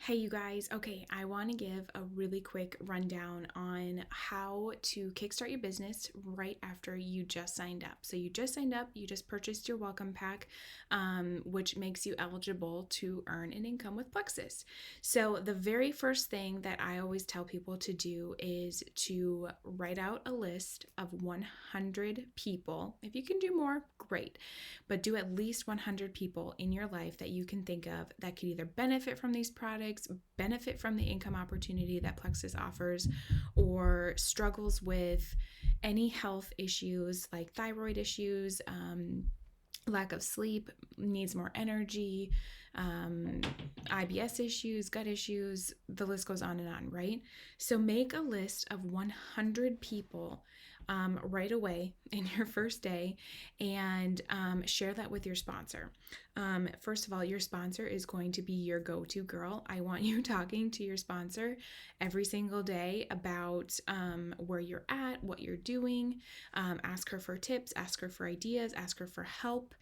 Hey, you guys. Okay, I want to give a really quick rundown on how to kickstart your business right after you just signed up. So, you just signed up, you just purchased your welcome pack, which makes you eligible to earn an income with Plexus. So, the very first thing that I always tell people to do is to write out a list of 100 people. If you can do more, great, but do at least 100 people in your life that you can think of that could either benefit from these products, benefit from the income opportunity that Plexus offers, or struggles with any health issues like thyroid issues, lack of sleep, needs more energy, IBS issues, gut issues, the list goes on and on, right? So make a list of 100 people right away in your first day and share that with your sponsor. First of all, your sponsor is going to be your go-to girl. I want you talking to your sponsor every single day about where you're at, what you're doing. Ask her for tips, ask her for ideas, ask her for help.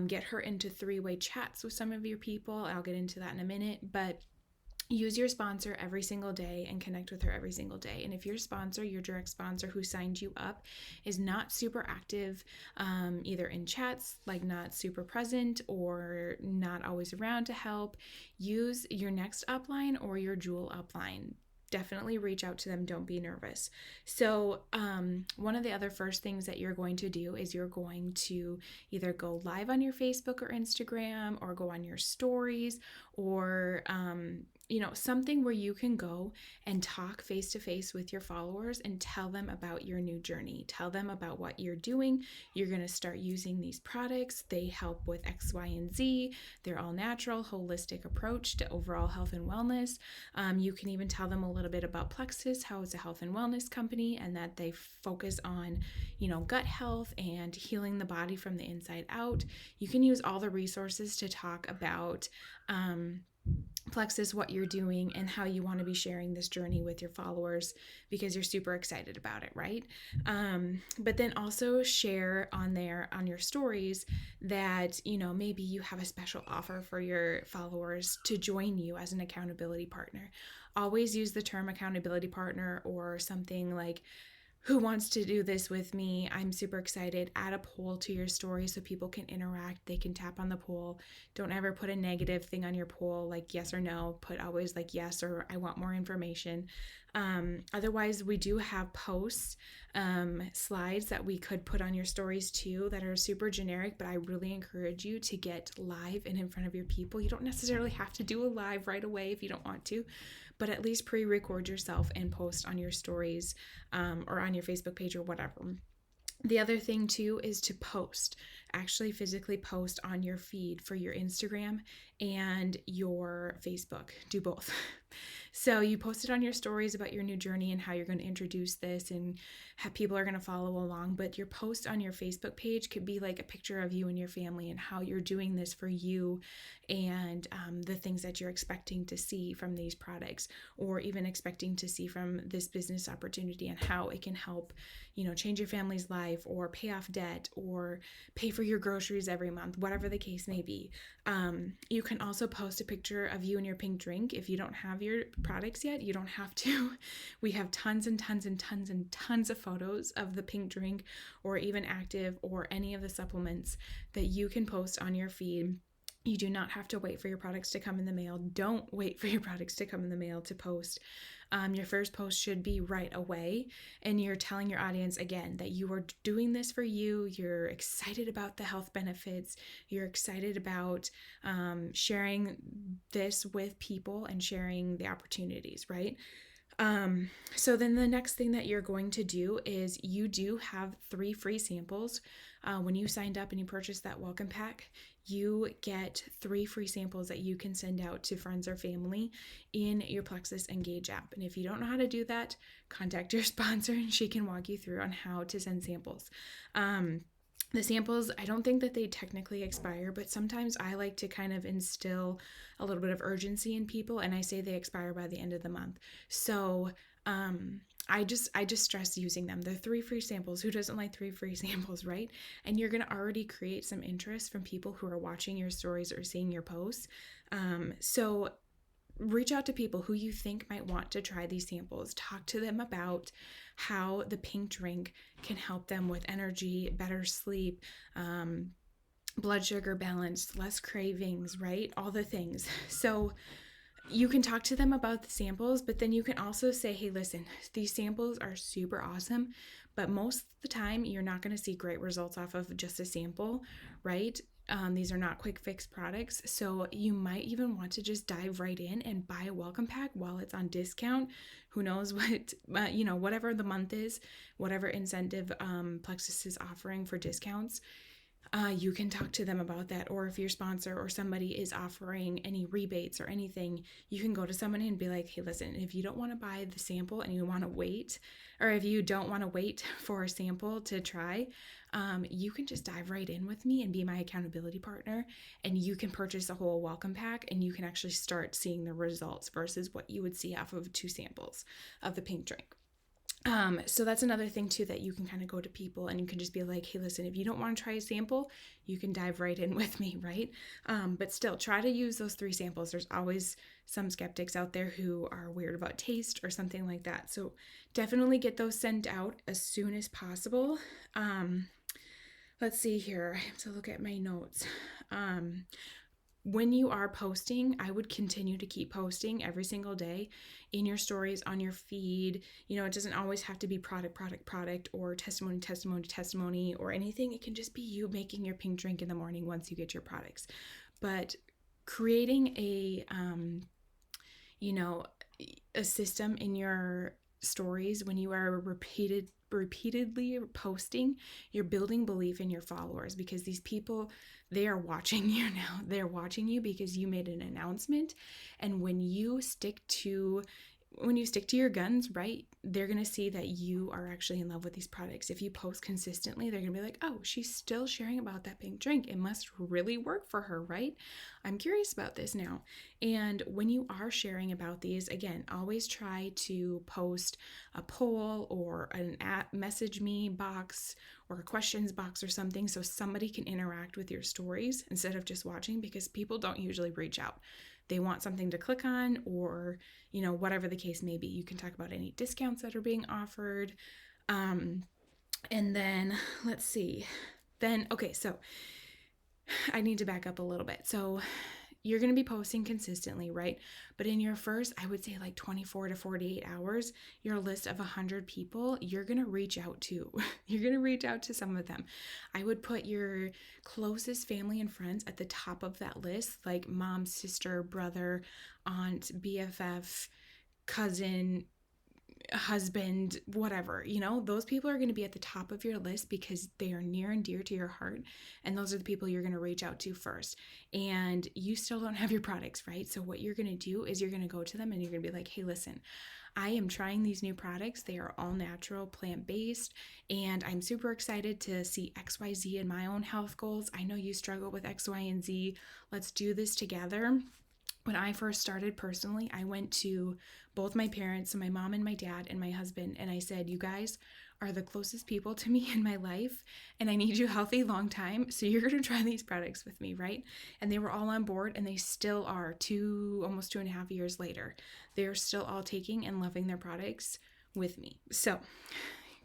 Get her into three-way chats with some of your people. I'll get into that in a minute, but use your sponsor every single day and connect with her every single day. And if your sponsor, your direct sponsor who signed you up, is not super active, either in chats, like not super present or not always around to help, use your next upline or your jewel upline. Definitely reach out to them. Don't be nervous. So one of the other first things that you're going to do is you're going to either go live on your Facebook or Instagram, or go on your stories, or something where you can go and talk face to face with your followers and tell them about your new journey. Tell them about what you're doing. You're going to start using these products. They help with X, Y, and Z. They're all natural, holistic approach to overall health and wellness. You can even tell them a little bit about Plexus, how it's a health and wellness company, and that they focus on, gut health and healing the body from the inside out. You can use all the resources to talk about Plexus, what you're doing, and how you want to be sharing this journey with your followers because you're super excited about it, right? But then also share on your stories that, maybe you have a special offer for your followers to join you as an accountability partner. Always use the term accountability partner or something like, who wants to do this with me? I'm super excited. Add a poll to your story so people can interact. They can tap on the poll. Don't ever put a negative thing on your poll like yes or no. Put always like yes or I want more information. Otherwise, we do have posts, slides that we could put on your stories too that are super generic, but I really encourage you to get live and in front of your people. You don't necessarily have to do a live right away if you don't want to, but at least pre-record yourself and post on your stories or on your Facebook page or whatever. The other thing too is to post, actually physically post on your feed for your Instagram and your Facebook. Do both. So you posted on your stories about your new journey and how you're going to introduce this and how people are going to follow along. But your post on your Facebook page could be like a picture of you and your family and how you're doing this for you and the things that you're expecting to see from these products, or even expecting to see from this business opportunity and how it can help, change your family's life or pay off debt or pay for your groceries every month, whatever the case may be. You can also post a picture of you and your pink drink. If you don't have your products yet, you don't have to. We have tons and tons and tons and tons of photos of the pink drink or even active or any of the supplements that you can post on your feed. You do not have to wait for your products to come in the mail. Don't wait for your products to come in the mail to post. Your first post should be right away, and you're telling your audience again that you are doing this for you. You're excited about the health benefits. You're excited about sharing this with people and sharing the opportunities, right? So then the next thing that you're going to do is you do have 3 free samples. When you signed up and you purchased that welcome pack, you get 3 free samples that you can send out to friends or family in your Plexus Engage app. And if you don't know how to do that, contact your sponsor and she can walk you through on how to send samples. The samples, I don't think that they technically expire, but sometimes I like to kind of instill a little bit of urgency in people, and I say they expire by the end of the month. So I just stress using them. They're 3 free samples. Who doesn't like 3 free samples, right? And you're going to already create some interest from people who are watching your stories or seeing your posts. So reach out to people who you think might want to try these samples. Talk to them about how the pink drink can help them with energy, better sleep, blood sugar balance, less cravings, right? All the things. So you can talk to them about the samples, but then you can also say, hey, listen, these samples are super awesome, but most of the time you're not going to see great results off of just a sample, right? These are not quick fix products. So you might even want to just dive right in and buy a welcome pack while it's on discount. Who knows what, whatever the month is, whatever incentive Plexus is offering for discounts. You can talk to them about that. Or if your sponsor or somebody is offering any rebates or anything, you can go to someone and be like, hey, listen, if you don't want to buy the sample and you want to wait, or if you don't want to wait for a sample to try, you can just dive right in with me and be my accountability partner, and you can purchase a whole welcome pack and you can actually start seeing the results versus what you would see off of 2 samples of the pink drink. So that's another thing too, that you can kind of go to people and you can just be like, hey, listen, if you don't want to try a sample, you can dive right in with me, right? But still try to use those 3 samples. There's always some skeptics out there who are weird about taste or something like that. So definitely get those sent out as soon as possible. Let's see here. I have to look at my notes. When you are posting, I would continue to keep posting every single day in your stories, on your feed. It doesn't always have to be product, or testimony, or anything. It can just be you making your pink drink in the morning once you get your products. But creating a system in your stories when you are repeatedly posting, you're building belief in your followers, because these people, they are watching you now. They're watching you because you made an announcement. And when you stick to your guns, right, they're going to see that you are actually in love with these products. If you post consistently, they're going to be like, oh, she's still sharing about that pink drink. It must really work for her, right? I'm curious about this now. And when you are sharing about these, again, always try to post a poll or an message me box or a questions box or something, so somebody can interact with your stories instead of just watching, because people don't usually reach out. They want something to click on, or whatever the case may be. You can talk about any discounts that are being offered. And then let's see. So I need to back up a little bit. So you're going to be posting consistently, right? But in your first, I would say like 24 to 48 hours, your list of 100 people, you're going to reach out to. You're going to reach out to some of them. I would put your closest family and friends at the top of that list, like mom, sister, brother, aunt, BFF, cousin, husband, whatever, those people are going to be at the top of your list because they are near and dear to your heart. And those are the people you're going to reach out to first. And you still don't have your products, right? So what you're going to do is you're going to go to them and you're going to be like, hey, listen, I am trying these new products. They are all natural, plant-based, and I'm super excited to see XYZ in my own health goals. I know you struggle with X, Y, and Z. Let's do this together. When I first started personally, I went to both my parents, so my mom and my dad and my husband, and I said, you guys are the closest people to me in my life, and I need you healthy long time, so you're going to try these products with me, right? And they were all on board, and they still are, almost 2.5 years later. They're still all taking and loving their products with me. So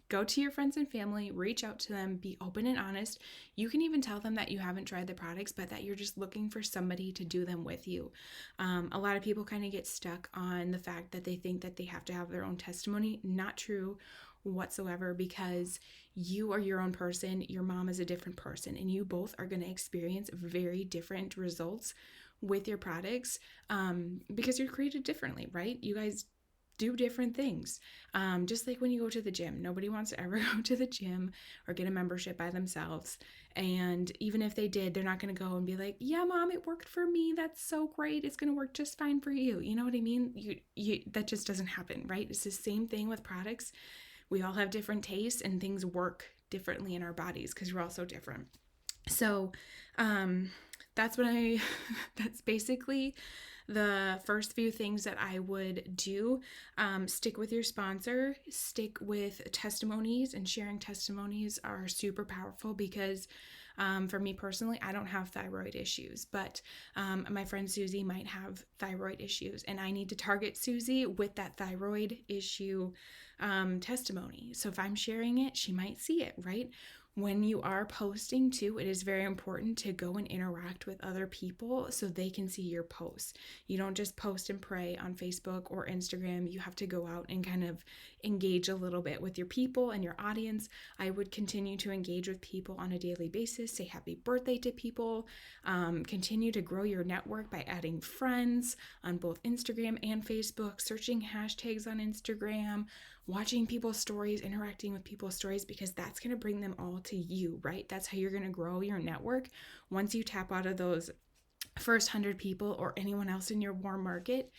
go to your friends and family, reach out to them, be open and honest. You can even tell them that you haven't tried the products, but that you're just looking for somebody to do them with you. A lot of people kind of get stuck on the fact that they think that they have to have their own testimony. Not true whatsoever, because you are your own person. Your mom is a different person, and you both are going to experience very different results with your products because you're created differently, right? You guys do different things. Just like when you go to the gym, nobody wants to ever go to the gym or get a membership by themselves. And even if they did, they're not going to go and be like, yeah, mom, it worked for me. That's so great. It's going to work just fine for you. You know what I mean? That just doesn't happen, right? It's the same thing with products. We all have different tastes and things work differently in our bodies because we're all so different. So, that's basically the first few things that I would do. Stick with your sponsor, stick with testimonies, and sharing testimonies are super powerful because For me personally, I don't have thyroid issues, but my friend Susie might have thyroid issues, and I need to target Susie with that thyroid issue testimony. So if I'm sharing it, she might see it, right? When you are posting too, it is very important to go and interact with other people so they can see your posts. You don't just post and pray on Facebook or Instagram. You have to go out and kind of engage a little bit with your people and your audience. I would continue to engage with people on a daily basis, say happy birthday to people, continue to grow your network by adding friends on both Instagram and Facebook, searching hashtags on Instagram, watching people's stories, interacting with people's stories, because that's going to bring them all to you, right? That's how you're going to grow your network. Once you tap out of those first 100 people or anyone else in your warm market,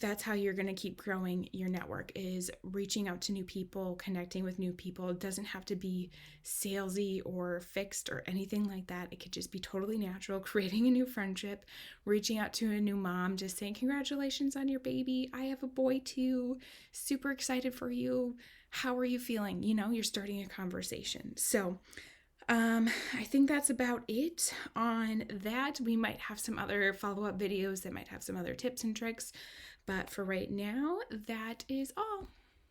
that's how you're going to keep growing your network, is reaching out to new people, connecting with new people. It doesn't have to be salesy or fixed or anything like that. It could just be totally natural, creating a new friendship, reaching out to a new mom, just saying, congratulations on your baby. I have a boy too. Super excited for you. How are you feeling? You know, you're starting a conversation. So I think that's about it on that. We might have some other follow-up videos that might have some other tips and tricks, but for right now, that is all.